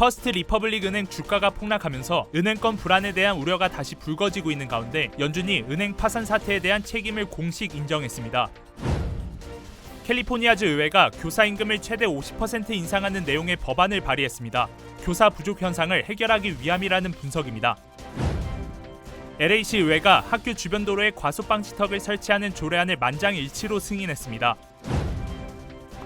퍼스트 리퍼블릭 은행 주가가 폭락하면서 은행권 불안에 대한 우려가 다시 불거지고 있는 가운데 연준이 은행 파산 사태에 대한 책임을 공식 인정했습니다. 캘리포니아주 의회가 교사 임금을 최대 50% 인상하는 내용의 법안을 발의했습니다. 교사 부족 현상을 해결하기 위함이라는 분석입니다. LA시 의회가 학교 주변 도로에 과속 방지턱을 설치하는 조례안을 만장일치로 승인했습니다.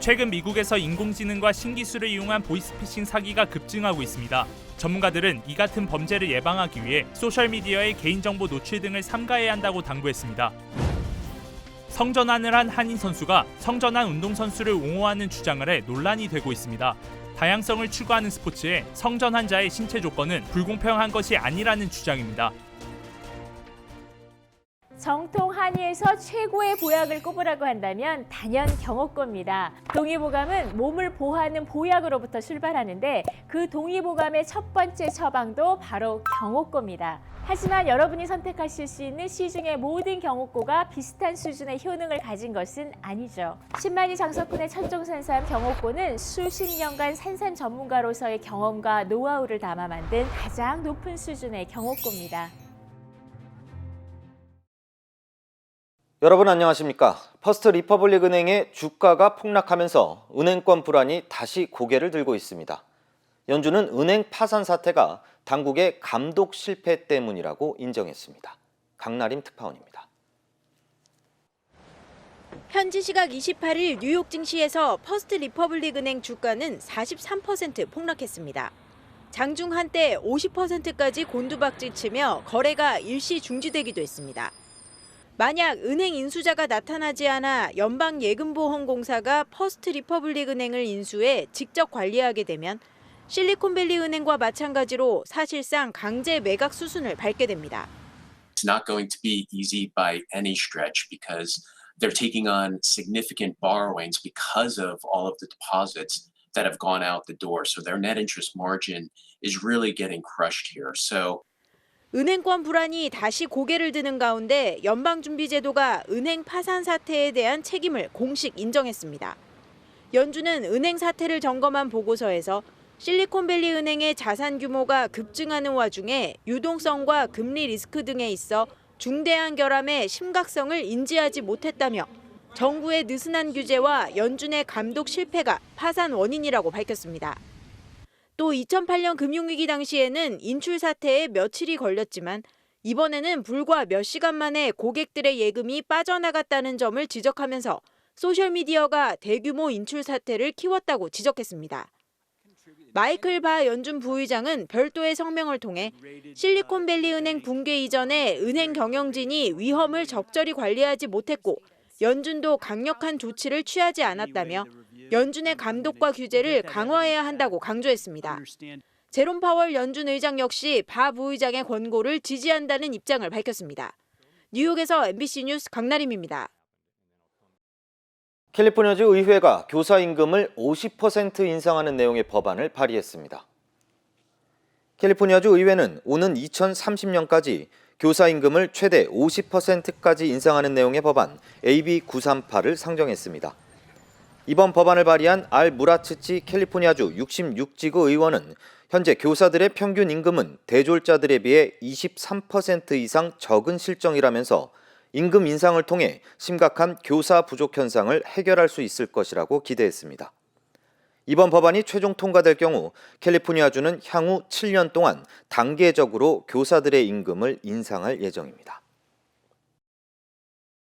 최근 미국에서 인공지능과 신기술을 이용한 보이스피싱 사기가 급증하고 있습니다. 전문가들은 이 같은 범죄를 예방하기 위해 소셜미디어의 개인정보 노출 등을 삼가해야 한다고 당부했습니다. 성전환을 한 한인 선수가 성전환 운동선수를 옹호하는 주장을 해 논란이 되고 있습니다. 다양성을 추구하는 스포츠에 성전환자의 신체 조건은 불공평한 것이 아니라는 주장입니다. 정통 한의에서 최고의 보약을 꼽으라고 한다면 단연 경옥고입니다. 동의보감은 몸을 보호하는 보약으로부터 출발하는데 그 동의보감의 첫 번째 처방도 바로 경옥고입니다. 하지만 여러분이 선택하실 수 있는 시중의 모든 경옥고가 비슷한 수준의 효능을 가진 것은 아니죠. 10만이 장석군의 천종산삼 경옥고는 수십 년간 산삼 전문가로서의 경험과 노하우를 담아 만든 가장 높은 수준의 경옥고입니다. 여러분 안녕하십니까? 퍼스트 리퍼블릭 은행의 주가가 폭락하면서 은행권 불안이 다시 고개를 들고 있습니다. 연준은 은행 파산 사태가 당국의 감독 실패 때문이라고 인정했습니다. 강나림 특파원입니다. 현지 시각 28일 뉴욕 증시에서 퍼스트 리퍼블릭 은행 주가는 43% 폭락했습니다. 장중 한때 50%까지 곤두박질치며 거래가 일시 중지되기도 했습니다. 만약 은행 인수자가 나타나지 않아 연방예금보험공사가 퍼스트 리퍼블릭 은행을 인수해 직접 관리하게 되면 실리콘밸리 은행과 마찬가지로 사실상 강제 매각 수순을 밟게 됩니다. It's not going to be easy by any stretch because they're taking on significant borrowings because of all of the deposits that have gone out the door. So their net interest margin is really getting crushed here. 은행권 불안이 다시 고개를 드는 가운데 연방준비제도가 은행 파산 사태에 대한 책임을 공식 인정했습니다. 연준은 은행 사태를 점검한 보고서에서 실리콘밸리 은행의 자산 규모가 급증하는 와중에 유동성과 금리 리스크 등에 있어 중대한 결함의 심각성을 인지하지 못했다며 정부의 느슨한 규제와 연준의 감독 실패가 파산 원인이라고 밝혔습니다. 또 2008년 금융위기 당시에는 인출 사태에 며칠이 걸렸지만 이번에는 불과 몇 시간 만에 고객들의 예금이 빠져나갔다는 점을 지적하면서 소셜미디어가 대규모 인출 사태를 키웠다고 지적했습니다. 마이클 바 연준 부의장은 별도의 성명을 통해 실리콘밸리 은행 붕괴 이전에 은행 경영진이 위험을 적절히 관리하지 못했고 연준도 강력한 조치를 취하지 않았다며 연준의 감독과 규제를 강화해야 한다고 강조했습니다. 제롬 파월 연준 의장 역시 바 부의장의 권고를 지지한다는 입장을 밝혔습니다. 뉴욕에서 MBC 뉴스 강나림입니다. 캘리포니아주 의회가 교사 임금을 50% 인상하는 내용의 법안을 발의했습니다. 캘리포니아주 의회는 오는 2030년까지 교사 임금을 최대 50%까지 인상하는 내용의 법안 AB 938을 상정했습니다. 이번 법안을 발의한 알 무라츠치 캘리포니아주 66지구 의원은 현재 교사들의 평균 임금은 대졸자들에 비해 23% 이상 적은 실정이라면서 임금 인상을 통해 심각한 교사 부족 현상을 해결할 수 있을 것이라고 기대했습니다. 이번 법안이 최종 통과될 경우 캘리포니아주는 향후 7년 동안 단계적으로 교사들의 임금을 인상할 예정입니다.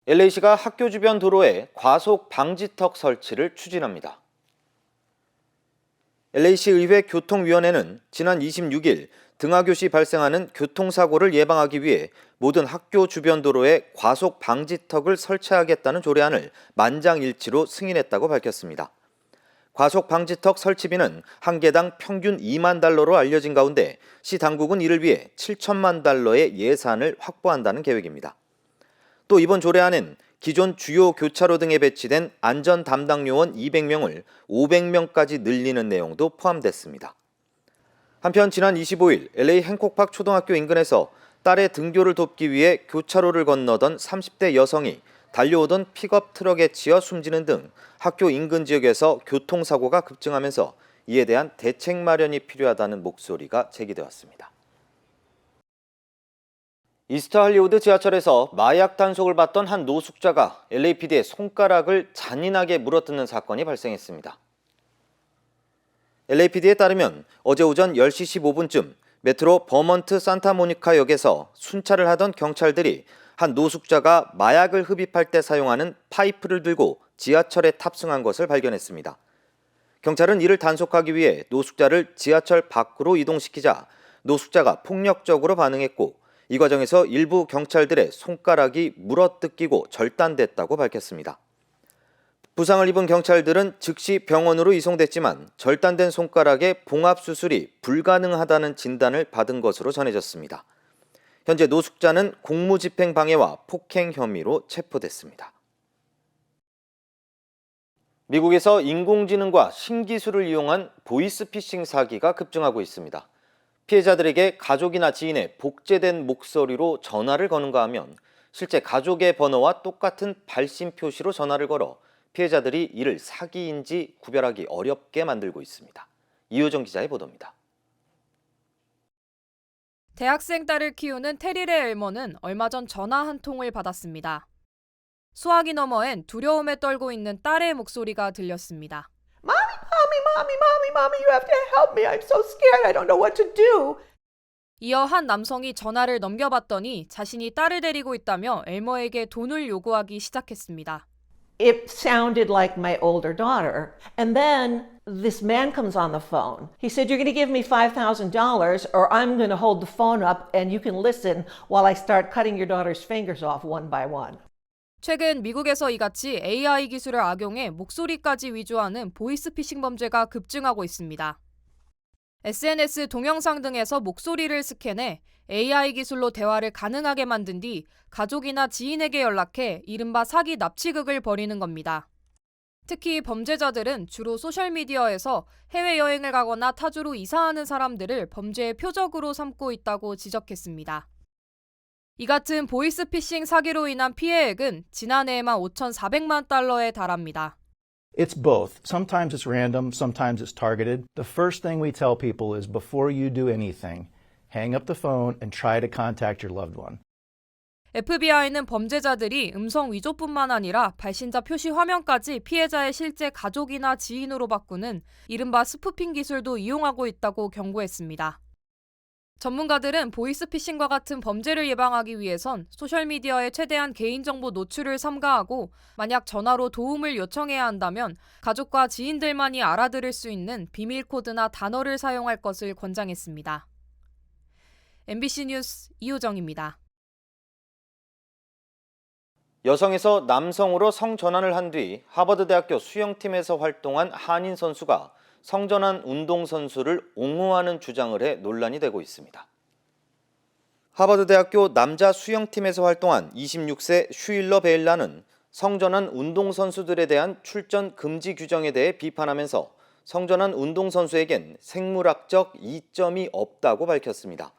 LA시가 학교 주변 도로에 과속 방지턱 설치를 추진합니다. LA시 의회 교통위원회는 지난 26일 등하교 시 발생하는 교통사고를 예방하기 위해 모든 학교 주변 도로에 과속 방지턱을 설치하겠다는 조례안을 만장일치로 승인했다고 밝혔습니다. 과속 방지턱 설치비는 한 개당 평균 2만 달러로 알려진 가운데 시 당국은 이를 위해 7천만 달러의 예산을 확보한다는 계획입니다. 또 이번 조례안은 기존 주요 교차로 등에 배치된 안전 담당 요원 200명을 500명까지 늘리는 내용도 포함됐습니다. 한편 지난 25일 LA 행콕팍 초등학교 인근에서 딸의 등교를 돕기 위해 교차로를 건너던 30대 여성이 달려오던 픽업 트럭에 치여 숨지는 등 학교 인근 지역에서 교통사고가 급증하면서 이에 대한 대책 마련이 필요하다는 목소리가 제기되었습니다. 이스트 할리우드 지하철에서 마약 단속을 받던 한 노숙자가 LAPD의 손가락을 잔인하게 물어뜯는 사건이 발생했습니다. LAPD에 따르면 어제 오전 10시 15분쯤 메트로 버먼트 산타모니카 역에서 순찰을 하던 경찰들이 한 노숙자가 마약을 흡입할 때 사용하는 파이프를 들고 지하철에 탑승한 것을 발견했습니다. 경찰은 이를 단속하기 위해 노숙자를 지하철 밖으로 이동시키자 노숙자가 폭력적으로 반응했고 이 과정에서 일부 경찰들의 손가락이 물어뜯기고 절단됐다고 밝혔습니다. 부상을 입은 경찰들은 즉시 병원으로 이송됐지만 절단된 손가락의 봉합 수술이 불가능하다는 진단을 받은 것으로 전해졌습니다. 현재 노숙자는 공무집행 방해와 폭행 혐의로 체포됐습니다. 미국에서 인공지능과 신기술을 이용한 보이스피싱 사기가 급증하고 있습니다. 피해자들에게 가족이나 지인의 복제된 목소리로 전화를 거는가 하면 실제 가족의 번호와 똑같은 발신 표시로 전화를 걸어 피해자들이 이를 사기인지 구별하기 어렵게 만들고 있습니다. 이효정 기자의 보도입니다. 대학생 딸을 키우는 테릴의 엘머는 얼마 전 전화 한 통을 받았습니다. 수화기 너머엔 두려움에 떨고 있는 딸의 목소리가 들렸습니다. Mommy, you have to help me. I'm so scared. I don't know what to do. 이어 한 남성이 전화를 넘겨봤더니 자신이 딸을 데리고 있다며 엘머에게 돈을 요구하기 시작했습니다. It sounded like my older daughter. And then this man comes on the phone. He said, you're going to give me $5,000 or I'm going to hold the phone up and you can listen while I start cutting your daughter's fingers off one by one. 최근 미국에서 이같이 AI 기술을 악용해 목소리까지 위조하는 보이스피싱 범죄가 급증하고 있습니다. SNS 동영상 등에서 목소리를 스캔해 AI 기술로 대화를 가능하게 만든 뒤 가족이나 지인에게 연락해 이른바 사기 납치극을 벌이는 겁니다. 특히 범죄자들은 주로 소셜미디어에서 해외여행을 가거나 타주로 이사하는 사람들을 범죄의 표적으로 삼고 있다고 지적했습니다. 이 같은 보이스피싱 사기로 인한 피해액은 지난해에만 5,400만 달러에 달합니다. It's both. Sometimes it's random, sometimes it's targeted. The first thing we tell people is before you do anything, hang up the phone and try to contact your loved one. FBI는 범죄자들이 음성 위조뿐만 아니라 발신자 표시 화면까지 피해자의 실제 가족이나 지인으로 바꾸는 이른바 스푸핑 기술도 이용하고 있다고 경고했습니다. 전문가들은 보이스피싱과 같은 범죄를 예방하기 위해선 소셜미디어에 최대한 개인정보 노출을 삼가하고 만약 전화로 도움을 요청해야 한다면 가족과 지인들만이 알아들을 수 있는 비밀 코드나 단어를 사용할 것을 권장했습니다. MBC 뉴스 이효정입니다. 여성에서 남성으로 성전환을 한 뒤 하버드대학교 수영팀에서 활동한 한인 선수가 성전환 운동선수를 옹호하는 주장을 해 논란이 되고 있습니다. 하버드대학교 남자 수영팀에서 활동한 26세 슈일러 베일라는 성전환 운동선수들에 대한 출전 금지 규정에 대해 비판하면서 성전환 운동선수에겐 생물학적 이점이 없다고 밝혔습니다.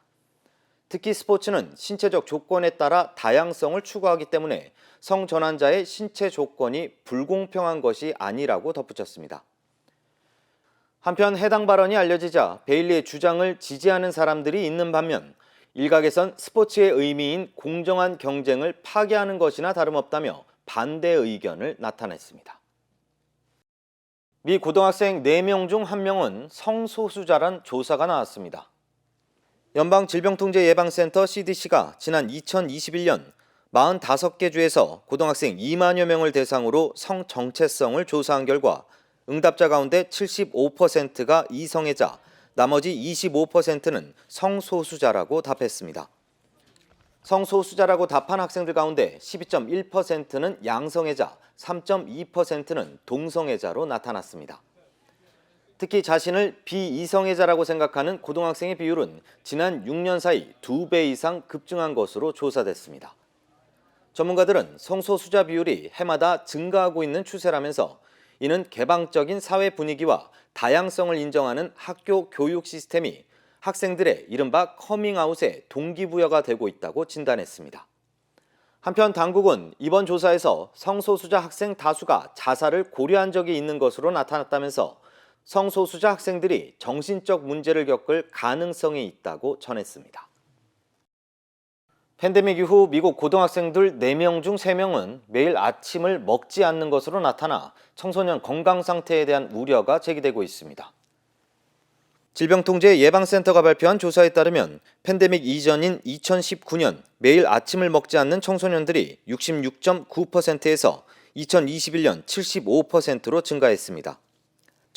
특히 스포츠는 신체적 조건에 따라 다양성을 추구하기 때문에 성전환자의 신체 조건이 불공평한 것이 아니라고 덧붙였습니다. 한편 해당 발언이 알려지자 베일리의 주장을 지지하는 사람들이 있는 반면 일각에선 스포츠의 의미인 공정한 경쟁을 파괴하는 것이나 다름없다며 반대 의견을 나타냈습니다. 미 고등학생 4명 중 1명은 성소수자란 조사가 나왔습니다. 연방질병통제예방센터 CDC가 지난 2021년 45개 주에서 고등학생 2만여 명을 대상으로 성 정체성을 조사한 결과 응답자 가운데 75%가 이성애자, 나머지 25%는 성소수자라고 답했습니다. 성소수자라고 답한 학생들 가운데 12.1%는 양성애자, 3.2%는 동성애자로 나타났습니다. 특히 자신을 비이성애자라고 생각하는 고등학생의 비율은 지난 6년 사이 2배 이상 급증한 것으로 조사됐습니다. 전문가들은 성소수자 비율이 해마다 증가하고 있는 추세라면서 이는 개방적인 사회 분위기와 다양성을 인정하는 학교 교육 시스템이 학생들의 이른바 커밍아웃의 동기부여가 되고 있다고 진단했습니다. 한편 당국은 이번 조사에서 성소수자 학생 다수가 자살을 고려한 적이 있는 것으로 나타났다면서 성소수자 학생들이 정신적 문제를 겪을 가능성이 있다고 전했습니다. 팬데믹 이후 미국 고등학생들 4명 중 3명은 매일 아침을 먹지 않는 것으로 나타나 청소년 건강 상태에 대한 우려가 제기되고 있습니다. 질병통제예방센터가 발표한 조사에 따르면 팬데믹 이전인 2019년 매일 아침을 먹지 않는 청소년들이 66.9%에서 2021년 75%로 증가했습니다.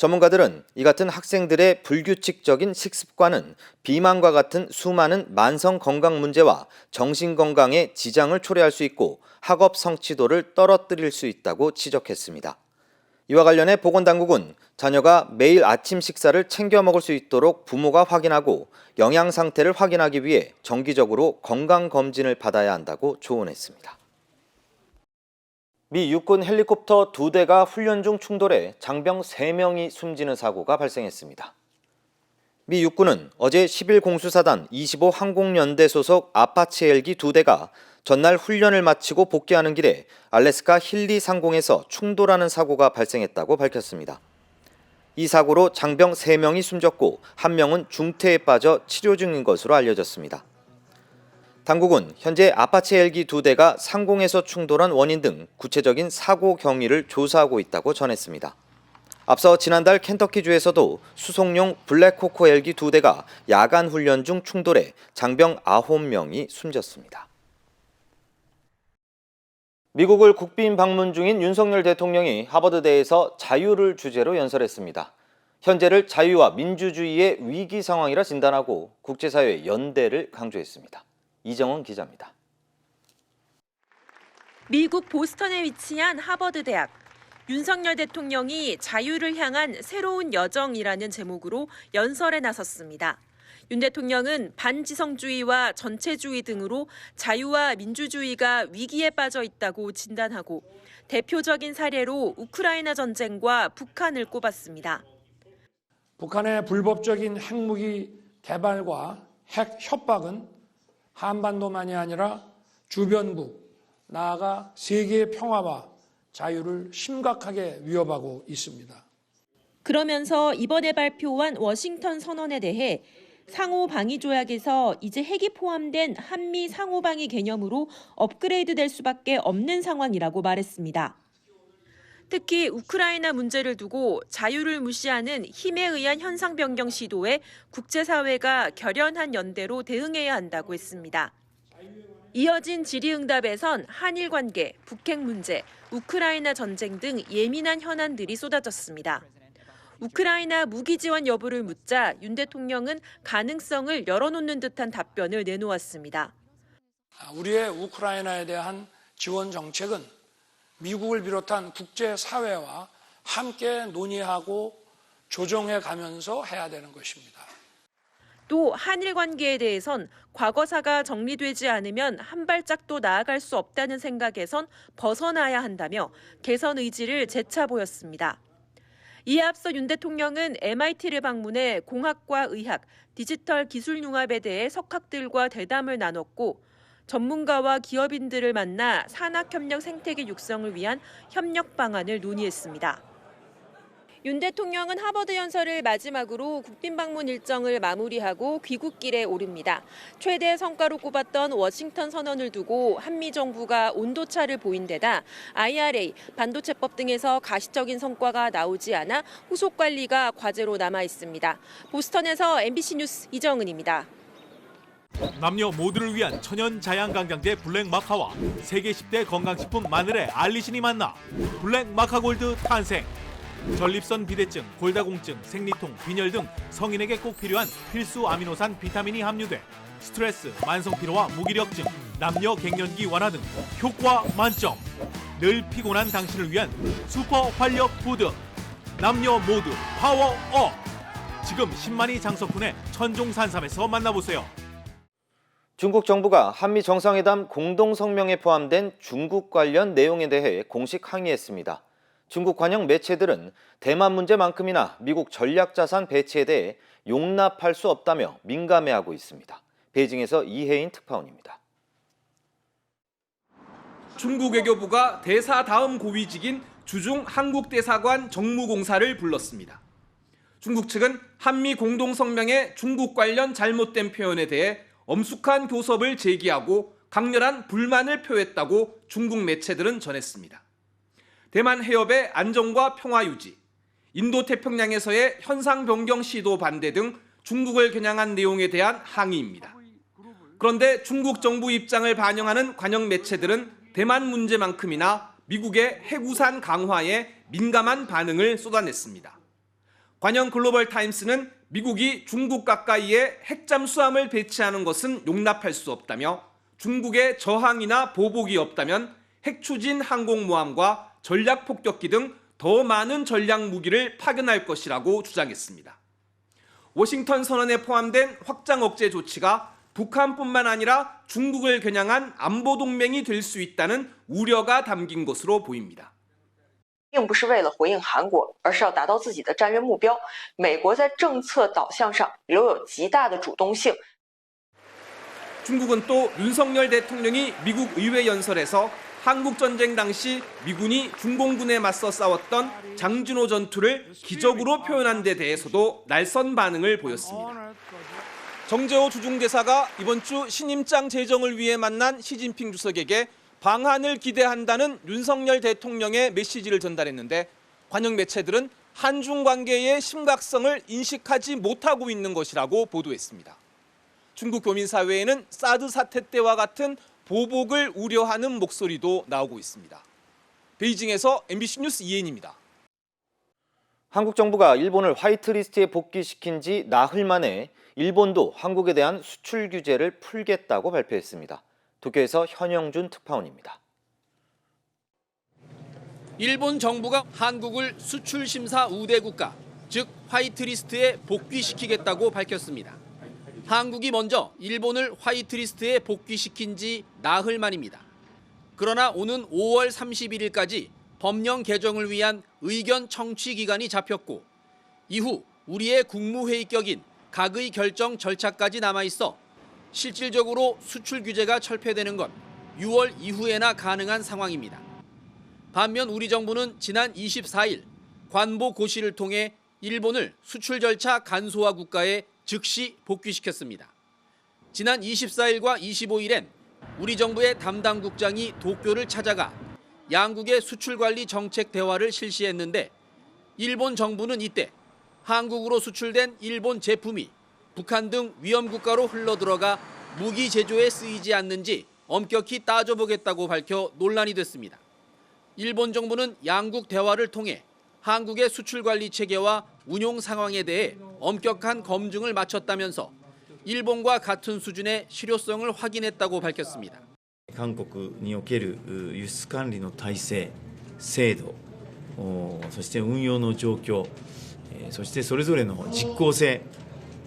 전문가들은 이 같은 학생들의 불규칙적인 식습관은 비만과 같은 수많은 만성 건강 문제와 정신 건강에 지장을 초래할 수 있고 학업 성취도를 떨어뜨릴 수 있다고 지적했습니다. 이와 관련해 보건당국은 자녀가 매일 아침 식사를 챙겨 먹을 수 있도록 부모가 확인하고 영양 상태를 확인하기 위해 정기적으로 건강검진을 받아야 한다고 조언했습니다. 미 육군 헬리콥터 2대가 훈련 중 충돌해 장병 3명이 숨지는 사고가 발생했습니다. 미 육군은 어제 11공수사단 25 항공연대 소속 아파치 헬기 2대가 전날 훈련을 마치고 복귀하는 길에 알래스카 힐리 상공에서 충돌하는 사고가 발생했다고 밝혔습니다. 이 사고로 장병 3명이 숨졌고 1명은 중태에 빠져 치료 중인 것으로 알려졌습니다. 당국은 현재 아파치 헬기 2대가 상공에서 충돌한 원인 등 구체적인 사고 경위를 조사하고 있다고 전했습니다. 앞서 지난달 켄터키주에서도 수송용 블랙호크 헬기 2대가 야간 훈련 중 충돌해 장병 9명이 숨졌습니다. 미국을 국빈 방문 중인 윤석열 대통령이 하버드대에서 자유를 주제로 연설했습니다. 현재를 자유와 민주주의의 위기 상황이라 진단하고 국제사회의 연대를 강조했습니다. 이정은 기자입니다. 미국 보스턴에 위치한 하버드 대학. 윤석열 대통령이 자유를 향한 새로운 여정이라는 제목으로 연설에 나섰습니다. 윤 대통령은 반지성주의와 전체주의 등으로 자유와 민주주의가 위기에 빠져 있다고 진단하고 대표적인 사례로 우크라이나 전쟁과 북한을 꼽았습니다. 북한의 불법적인 핵무기 개발과 핵 협박은 한반도만이 아니라 주변국, 나아가 세계의 평화와 자유를 심각하게 위협하고 있습니다. 그러면서 이번에 발표한 워싱턴 선언에 대해 상호방위조약에서 이제 핵이 포함된 한미 상호방위 개념으로 업그레이드될 수밖에 없는 상황이라고 말했습니다. 특히 우크라이나 문제를 두고 자유를 무시하는 힘에 의한 현상 변경 시도에 국제사회가 결연한 연대로 대응해야 한다고 했습니다. 이어진 질의응답에선 한일 관계, 북핵 문제, 우크라이나 전쟁 등 예민한 현안들이 쏟아졌습니다. 우크라이나 무기 지원 여부를 묻자 윤 대통령은 가능성을 열어놓는 듯한 답변을 내놓았습니다. 우리의 우크라이나에 대한 지원 정책은 미국을 비롯한 국제사회와 함께 논의하고 조정해 가면서 해야 되는 것입니다. 또 한일 관계에 대해선 과거사가 정리되지 않으면 한 발짝도 나아갈 수 없다는 생각에선 벗어나야 한다며 개선 의지를 재차 보였습니다. 이에 앞서 윤 대통령은 MIT를 방문해 공학과 의학, 디지털 기술 융합에 대해 석학들과 대담을 나눴고 전문가와 기업인들을 만나 산학협력 생태계 육성을 위한 협력 방안을 논의했습니다. 윤 대통령은 하버드 연설을 마지막으로 국빈 방문 일정을 마무리하고 귀국길에 오릅니다. 최대 성과로 꼽았던 워싱턴 선언을 두고 한미 정부가 온도차를 보인 데다 IRA, 반도체법 등에서 가시적인 성과가 나오지 않아 후속 관리가 과제로 남아 있습니다. 보스턴에서 MBC 뉴스 이정은입니다. 남녀 모두를 위한 천연 자양강장제 블랙마카와 세계 10대 건강식품 마늘의 알리신이 만나 블랙마카골드 탄생. 전립선 비대증, 골다공증, 생리통, 빈혈 등 성인에게 꼭 필요한 필수 아미노산 비타민이 함유돼 스트레스, 만성피로와 무기력증, 남녀 갱년기 완화 등 효과 만점. 늘 피곤한 당신을 위한 슈퍼 활력 푸드. 남녀 모두 파워업. 지금 10만이 장석훈의 천종산삼에서 만나보세요. 중국 정부가 한미 정상회담 공동성명에 포함된 중국 관련 내용에 대해 공식 항의했습니다. 중국 관영 매체들은 대만 문제만큼이나 미국 전략자산 배치에 대해 용납할 수 없다며 민감해하고 있습니다. 베이징에서 이혜인 특파원입니다. 중국 외교부가 대사 다음 고위직인 주중 한국대사관 정무공사를 불렀습니다. 중국 측은 한미 공동성명의 중국 관련 잘못된 표현에 대해 엄숙한 교섭을 제기하고 강렬한 불만을 표했다고 중국 매체들은 전했습니다. 대만 해협의 안정과 평화 유지, 인도태평양에서의 현상 변경 시도 반대 등 중국을 겨냥한 내용에 대한 항의입니다. 그런데 중국 정부 입장을 반영하는 관영 매체들은 대만 문제만큼이나 미국의 핵우산 강화에 민감한 반응을 쏟아냈습니다. 관영 글로벌 타임스는 미국이 중국 가까이에 핵잠수함을 배치하는 것은 용납할 수 없다며 중국의 저항이나 보복이 없다면 핵추진 항공모함과 전략폭격기 등 더 많은 전략 무기를 파견할 것이라고 주장했습니다. 워싱턴 선언에 포함된 확장 억제 조치가 북한뿐만 아니라 중국을 겨냥한 안보 동맹이 될 수 있다는 우려가 담긴 것으로 보입니다. 并不是为了回应韩国，而是要达到自己的战略目标。美国在政策导向上留有极大的主动性。 중국은 또 윤석열 대통령이 미국 의회 연설에서 한국 전쟁 당시 미군이 중공군에 맞서 싸웠던 장진호 전투를 기적으로 표현한 데 대해서도 날선 반응을 보였습니다. 정재호 주중대사가 이번 주 신임장 제정을 위해 만난 시진핑 주석에게 방한을 기대한다는 윤석열 대통령의 메시지를 전달했는데 관영 매체들은 한중 관계의 심각성을 인식하지 못하고 있는 것이라고 보도했습니다. 중국 교민사회에는 사드 사태 때와 같은 보복을 우려하는 목소리도 나오고 있습니다. 베이징에서 MBC 뉴스 이혜인입니다. 한국 정부가 일본을 화이트리스트에 복귀시킨 지 나흘 만에 일본도 한국에 대한 수출 규제를 풀겠다고 발표했습니다. 도쿄에서 현영준 특파원입니다. 일본 정부가 한국을 수출 심사 우대 국가, 즉 화이트리스트에 복귀시키겠다고 밝혔습니다. 한국이 먼저 일본을 화이트리스트에 복귀시킨 지 나흘 만입니다. 그러나 오는 5월 31일까지 법령 개정을 위한 의견 청취 기간이 잡혔고 이후 우리의 국무회의격인 각의 결정 절차까지 남아있어 실질적으로 수출 규제가 철폐되는 건 6월 이후에나 가능한 상황입니다. 반면 우리 정부는 지난 24일 관보 고시를 통해 일본을 수출 절차 간소화 국가에 즉시 복귀시켰습니다. 지난 24일과 25일엔 우리 정부의 담당 국장이 도쿄를 찾아가 양국의 수출관리 정책 대화를 실시했는데 일본 정부는 이때 한국으로 수출된 일본 제품이 북한 등 위험국가로 흘러들어가 무기 제조에 쓰이지 않는지 엄격히 따져보겠다고 밝혀 논란이 됐습니다. 일본 정부는 양국 대화를 통해 한국의 수출관리 체계와 운용 상황에 대해 엄격한 검증을 마쳤다면서 일본과 같은 수준의 실효성을 확인했다고 밝혔습니다. 韓国における輸出管理の体制、制度、そして運用の状況、そしてそれぞれの実効性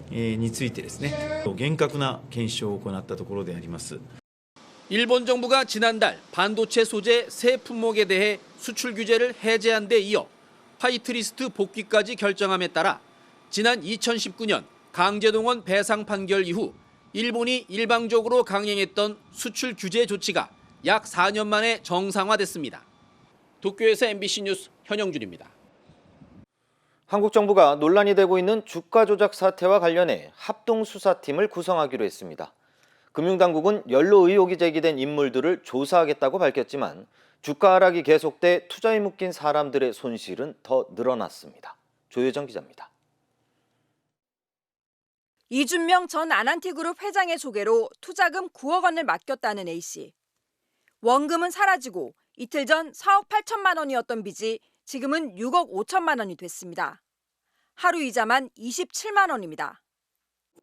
についてですね、厳格な検証を行ったところであります。 일본 정부가 지난달 반도체 소재 새 품목에 대해 수출 규제를 해제한 데 이어 화이트리스트 복귀까지 결정함에 따라 지난 2019년 강제동원 배상 판결 이후 일본이 일방적으로 강행했던 수출 규제 조치가 약 4년 만에 정상화됐습니다. 도쿄에서 MBC 뉴스 현영준입니다. 한국 정부가 논란이 되고 있는 주가 조작 사태와 관련해 합동수사팀을 구성하기로 했습니다. 금융당국은 연루 의혹이 제기된 인물들을 조사하겠다고 밝혔지만 주가 하락이 계속돼 투자에 묶인 사람들의 손실은 더 늘어났습니다. 조혜정 기자입니다. 이준명 전 아난티그룹 회장의 소개로 투자금 9억 원을 맡겼다는 A씨. 원금은 사라지고 이틀 전 4억 8천만 원이었던 빚이 지금은 6억 5천만 원이 됐습니다. 하루 이자만 27만 원입니다.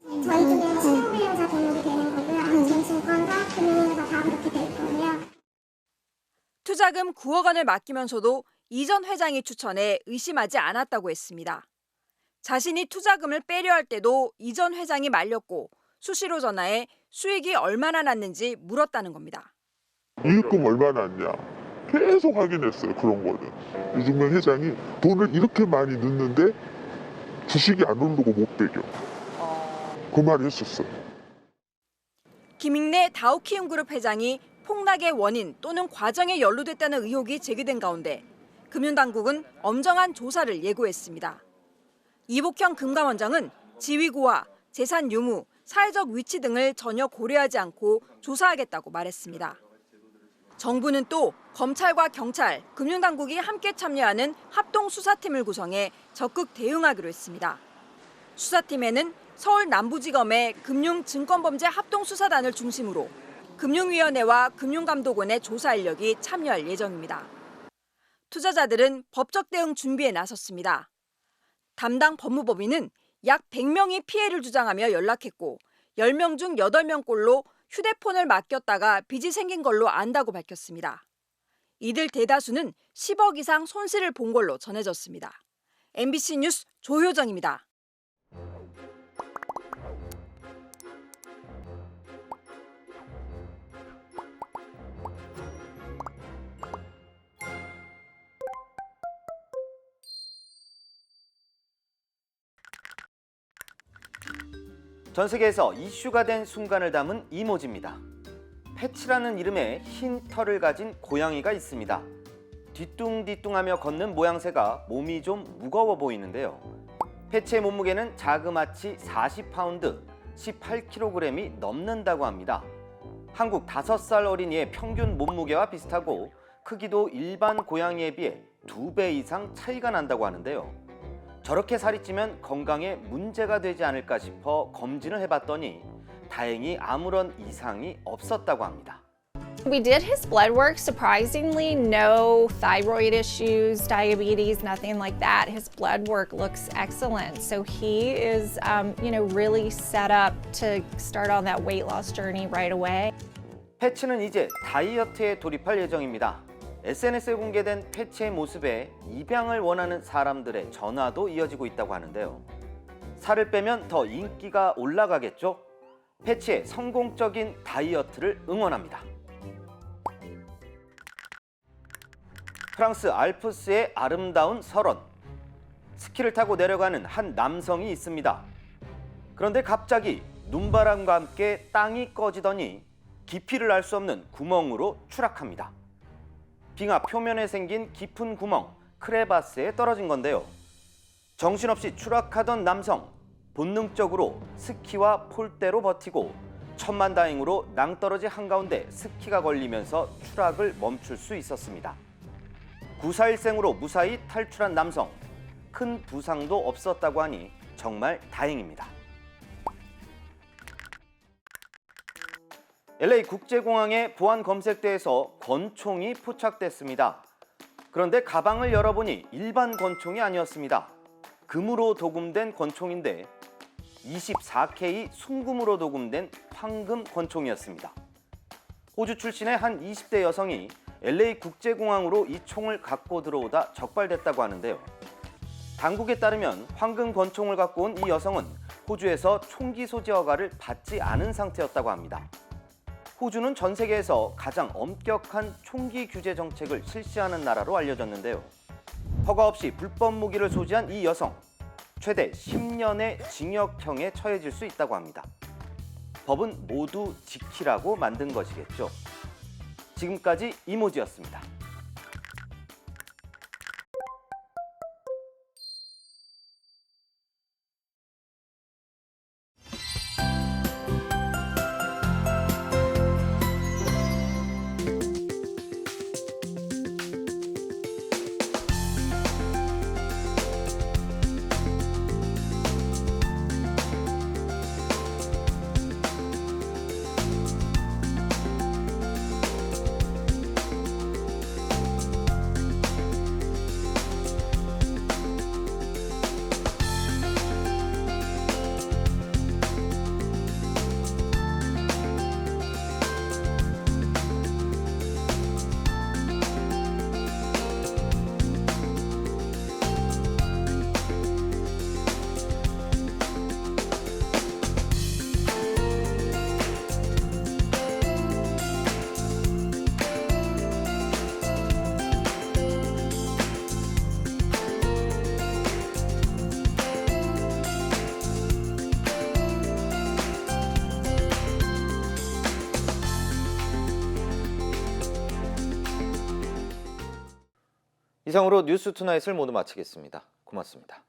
저희 쪽에 신용회로사 등록이 되는 거고요. 한국증권과 금융회로사 다 그렇게 돼 있고요. 투자금 9억 원을 맡기면서도 이전 회장이 추천해 의심하지 않았다고 했습니다. 자신이 투자금을 빼려 할 때도 이전 회장이 말렸고 수시로 전화해 수익이 얼마나 났는지 물었다는 겁니다. 이익금 얼마나 났냐 계속 확인했어요. 그런 거는. 이준명 회장이 돈을 이렇게 많이 넣는데 주식이 안 오르고 못 빼겨. 그 말을 했었어요. 김익래 다우키움그룹 회장이 폭락의 원인 또는 과정에 연루됐다는 의혹이 제기된 가운데 금융당국은 엄정한 조사를 예고했습니다. 이복형 금감원장은 지위고하, 재산 유무, 사회적 위치 등을 전혀 고려하지 않고 조사하겠다고 말했습니다. 정부는 또 검찰과 경찰, 금융당국이 함께 참여하는 합동수사팀을 구성해 적극 대응하기로 했습니다. 수사팀에는 서울 남부지검의 금융증권범죄 합동수사단을 중심으로 금융위원회와 금융감독원의 조사 인력이 참여할 예정입니다. 투자자들은 법적 대응 준비에 나섰습니다. 담당 법무법인은 약 100명이 피해를 주장하며 연락했고 10명 중 8명꼴로 휴대폰을 맡겼다가 빚이 생긴 걸로 안다고 밝혔습니다. 이들 대다수는 10억 이상 손실을 본 걸로 전해졌습니다. MBC 뉴스 조효정입니다. 전 세계에서 이슈가 된 순간을 담은 이모지입니다. 패치라는 이름의 흰 털을 가진 고양이가 있습니다. 뒤뚱뒤뚱하며 걷는 모양새가 몸이 좀 무거워 보이는데요. 패치의 몸무게는 자그마치 40파운드, 18kg이 넘는다고 합니다. 한국 5살 어린이의 평균 몸무게와 비슷하고 크기도 일반 고양이에 비해 2배 이상 차이가 난다고 하는데요. 저렇게 살이 찌면 건강에 문제가 되지 않을까 싶어 검진을 해봤더니 다행히 아무런 이상이 없었다고 합니다. We did his blood work. Surprisingly, no thyroid issues, diabetes, nothing like that. His blood work looks excellent. So he is, really set up to start on that weight loss journey right away. 패치는 이제 다이어트에 돌입할 예정입니다. SNS에 공개된 패치의 모습에 입양을 원하는 사람들의 전화도 이어지고 있다고 하는데요. 살을 빼면 더 인기가 올라가겠죠? 패치의 성공적인 다이어트를 응원합니다. 프랑스 알프스의 아름다운 설원. 스키를 타고 내려가는 한 남성이 있습니다. 그런데 갑자기 눈바람과 함께 땅이 꺼지더니 깊이를 알 수 없는 구멍으로 추락합니다. 빙하 표면에 생긴 깊은 구멍, 크레바스에 떨어진 건데요. 정신없이 추락하던 남성, 본능적으로 스키와 폴대로 버티고 천만다행으로 낭떠러지 한가운데 스키가 걸리면서 추락을 멈출 수 있었습니다. 구사일생으로 무사히 탈출한 남성, 큰 부상도 없었다고 하니 정말 다행입니다. LA 국제공항의 보안 검색대에서 권총이 포착됐습니다. 그런데 가방을 열어보니 일반 권총이 아니었습니다. 금으로 도금된 권총인데 24K 순금으로 도금된 황금 권총이었습니다. 호주 출신의 한 20대 여성이 LA 국제공항으로 이 총을 갖고 들어오다 적발됐다고 하는데요. 당국에 따르면 황금 권총을 갖고 온 이 여성은 호주에서 총기 소지 허가를 받지 않은 상태였다고 합니다. 호주는 전 세계에서 가장 엄격한 총기 규제 정책을 실시하는 나라로 알려졌는데요. 허가 없이 불법 무기를 소지한 이 여성, 최대 10년의 징역형에 처해질 수 있다고 합니다. 법은 모두 지키라고 만든 것이겠죠. 지금까지 이모지였습니다. 이상으로 뉴스 투나잇을 모두 마치겠습니다. 고맙습니다.